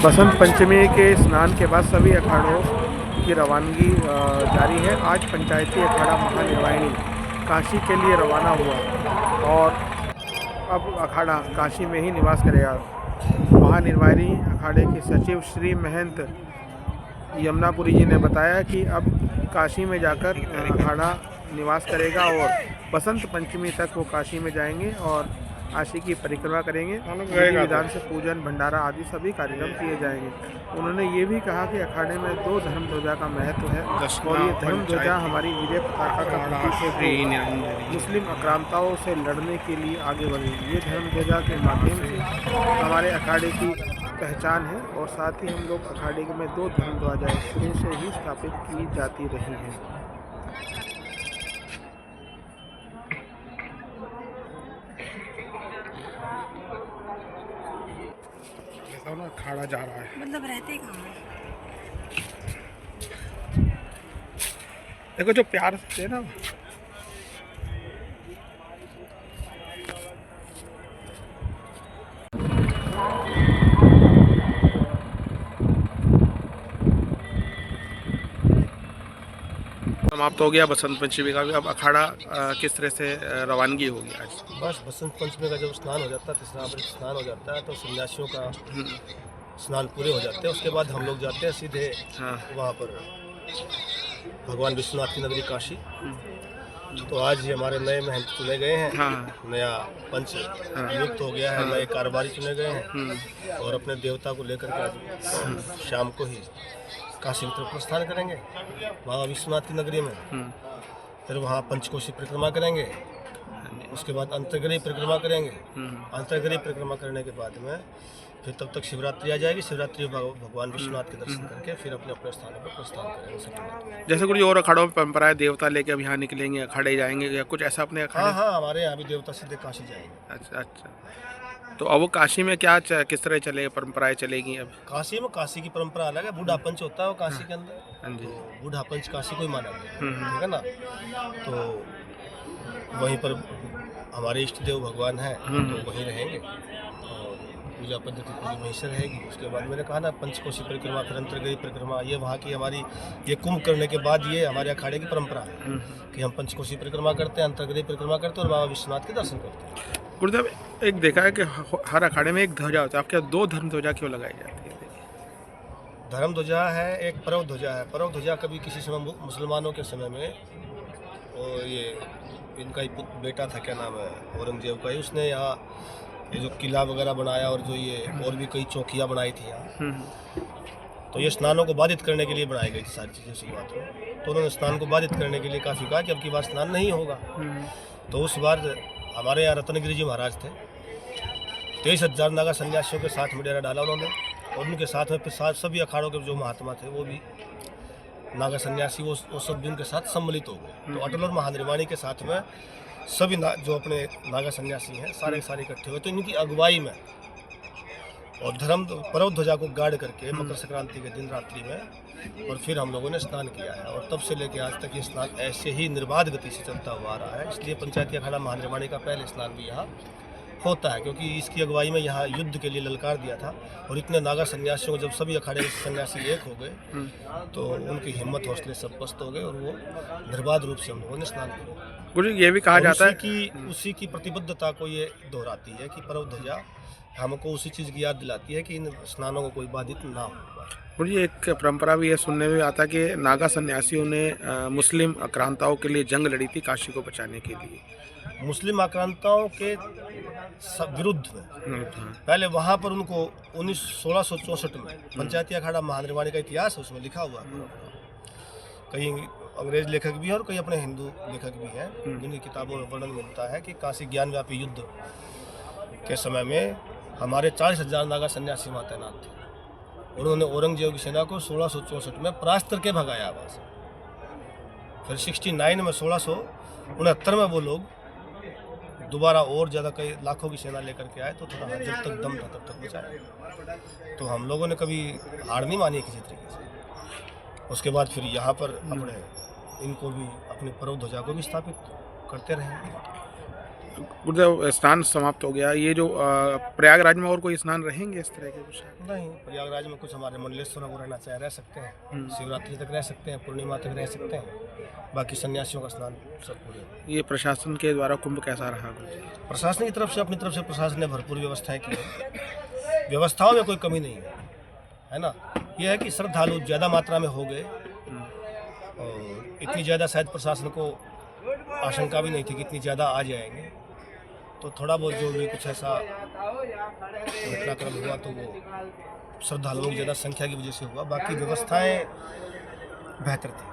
बसंत पंचमी के स्नान के बाद सभी अखाड़ों की रवानगी जारी है। आज पंचायती अखाड़ा महानिर्वाणी काशी के लिए रवाना हुआ और अब अखाड़ा काशी में ही निवास करेगा। महानिर्वाणी अखाड़े के सचिव श्री महंत यमुनापुरी जी ने बताया कि अब काशी में जाकर अखाड़ा निवास करेगा और बसंत पंचमी तक वो काशी में जाएंगे और काशी की परिक्रमा करेंगे। विधान से पूजन भंडारा आदि सभी कार्यक्रम किए जाएंगे। उन्होंने ये भी कहा कि अखाड़े में 2 धर्म ध्वजा का महत्व है और ये धर्म ध्वजा हमारी विजय पताका का प्रतीक है, मुस्लिम आक्रांताओं से लड़ने के लिए आगे बढ़ेगी। ये धर्म ध्वजा के माध्यम से हमारे अखाड़े की पहचान है और साथ ही हम लोग अखाड़े में 2 धर्म ध्वजाएं शुरू से ही स्थापित की जाती रही हैं। अखाड़ा जा रहा है, मतलब रहते कहाँ है? देखो जो प्यार से ना समाप्त हो गया बसंत पंचमी का भी। अब अखाड़ा किस तरह से रवानगी होगी आज? बस बसंत पंचमी का जब स्नान हो जाता है, तीसरा स्नान हो जाता है, तो सन्यासियों का स्नान पूरे हो जाते हैं। उसके बाद हम लोग जाते हैं सीधे वहाँ पर भगवान विश्वनाथ की नगरी काशी। तो आज ये हमारे नए महंत चुने गए हैं, नया पंच नियुक्त हो गया है, नए कारोबारी चुने गए हैं और अपने देवता को लेकर के आज शाम को ही काशी की तरफ प्रस्थान करेंगे बाबा विश्वनाथ की नगरी में। फिर वहाँ पंचकोशी परिक्रमा करेंगे, उसके बाद अंतर्गृह परिक्रमा करेंगे। अंतर्गृह परिक्रमा करने के बाद में फिर तब तक शिवरात्रि आ जाएगी। शिवरात्रि भगवान विश्वनाथ के दर्शन करके फिर अपने अपने स्थानों पर प्रस्थान करेंगे। जैसे कुछ और अखाड़ों में परंपरा है, देवता लेके अब यहाँ निकलेंगे, अखाड़े जाएंगे या कुछ ऐसा अपने अखाड़े? हाँ, हमारे यहाँ भी देवता सीधे काशी जाएंगे। अच्छा। तो अब वो काशी में क्या किस तरह चलेगा, परंपराएं चलेगी अब? काशी की परंपरा अलग है। बूढ़ा पंच होता है वो काशी के अंदर। हाँ जी। तो बूढ़ा पंच काशी को ही माना गया, ठीक है ना। तो वहीं पर हमारे इष्ट देव भगवान हैं, तो वहीं रहेंगे और पूजा पद्धति पूरी वहीं से रहेगी। उसके बाद मैंने कहा ना, पंचकोशी परिक्रमा, फिर अंतर्गृह परिक्रमा, ये वहाँ की हमारी ये कुंभ करने के बाद ये हमारे अखाड़े की परंपरा है कि हम पंचकोशी परिक्रमा करते हैं, अंतर्गृह परिक्रमा करते हैं और बाबा विश्वनाथ के दर्शन करते हैं। गुरुदेव, एक देखा है कि हर अखाड़े में एक ध्वजा होता है, आपके 2 धर्म ध्वजा क्यों लगाई जाती है? धर्म ध्वजा है, एक पर्व ध्वजा है। पर्व ध्वजा कभी किसी समय मुसलमानों के समय में, और ये इनका ही बेटा था, क्या नाम है, औरंगजेब का ही, उसने यहाँ ये जो किला वगैरह बनाया और जो ये और भी कई चौकियाँ बनाई थी यहाँ। तो ये स्नानों को बाधित करने के लिए बनाई गई थी सारी चीज़ें शुरुआत में। तो उन्होंने स्नान को बाधित करने के लिए काफ़ी कहा कि अब की बार स्नान नहीं होगा। तो उस बार हमारे यहाँ रत्नगिरी जी महाराज थे, 23,000 नागा सन्यासियों के साथ में डेरा डाला उन्होंने और उनके साथ में फिर सभी अखाड़ों के जो महात्मा थे वो भी नागा सन्यासी वो सब भी उनके साथ सम्मिलित हो गए। तो अटल और महानिर्वाणी के साथ में सभी जो अपने नागा सन्यासी हैं सारे इकट्ठे हुए। तो इनकी अगुवाई में और धर्म पर्व ध्वजा को गाड़ करके मकर संक्रांति के दिन रात्रि में और फिर हम लोगों ने स्नान किया है और तब से लेकर आज तक ये स्नान ऐसे ही निर्बाध गति से चलता हुआ आ रहा है। इसलिए पंचायती अखाड़ा महानिर्वाणी का पहले स्नान भी यहाँ होता है, क्योंकि इसकी अगुवाई में यहाँ युद्ध के लिए ललकार दिया था और इतने नागा सन्यासियों को जब सभी अखाड़े के सन्यासी एक हो गए तो उनकी हिम्मत हौसले सब पस्त हो गए और वो निर्बाध रूप से हम लोगों ने स्नान किया। गुरु जी, ये भी कहा जाता है कि उसी की प्रतिबद्धता को ये दोहराती है कि पर्व ध्वजा हमको उसी चीज़ की याद दिलाती है कि इन स्नानों को कोई बाधित ना हो। गुरु जी, एक परंपरा भी है, सुनने में आता कि नागा सन्यासियों ने मुस्लिम आक्रांताओं के लिए जंग लड़ी थी काशी को बचाने के लिए। मुस्लिम आक्रांताओं के विरुद्ध में पहले वहाँ पर उनको 1664 में पंचायती अखाड़ा महानिर्वाणी का इतिहास है, उसमें लिखा हुआ है। कई अंग्रेज लेखक भी हैं और कई अपने हिंदू लेखक भी हैं जिनकी किताबों में वर्णन मिलता है कि काशी ज्ञानव्यापी युद्ध के समय में हमारे 40,000 नागा सन्यासी वहाँ तैनात थे। उन्होंने औरंगजेब की सेना को 1664 में परास्त करके भगाया वहाँ से। फिर 69 में 1669 में वो लोग दोबारा और ज़्यादा कई लाखों की सेना लेकर के आए। तो थोड़ा जब तक दम था तब तक बचाया। तो हम लोगों ने कभी हार नहीं मानी किसी तरीके से। उसके बाद फिर यहाँ पर अपने इनको भी अपने पर्व ध्वजा को भी स्थापित करते रहे। गुरुदेव स्नान समाप्त हो गया, ये जो प्रयागराज में और कोई स्नान रहेंगे इस तरह के कुछ? नहीं, प्रयागराज में कुछ हमारे मंडलेश्वर को रहना चाहे रह सकते हैं, शिवरात्रि तक रह सकते हैं, पूर्णिमा तक रह सकते हैं, बाकी सन्यासियों का स्नान सब पूरे। ये प्रशासन के द्वारा कुंभ कैसा रहा गुरुदेव? प्रशासन की तरफ से, अपनी तरफ से प्रशासन ने भरपूर व्यवस्थाएं की है, व्यवस्थाओं में कोई कमी नहीं है ना। यह है कि श्रद्धालु ज़्यादा मात्रा में हो गए और इतनी ज़्यादा शायद प्रशासन को आशंका भी नहीं थी कि इतनी ज़्यादा आ जाएंगे, तो थोड़ा बहुत जो भी कुछ ऐसा घटनाक्रम हुआ तो वो श्रद्धालुओं की ज़्यादा संख्या की वजह से हुआ, बाकी व्यवस्थाएं बेहतर थी।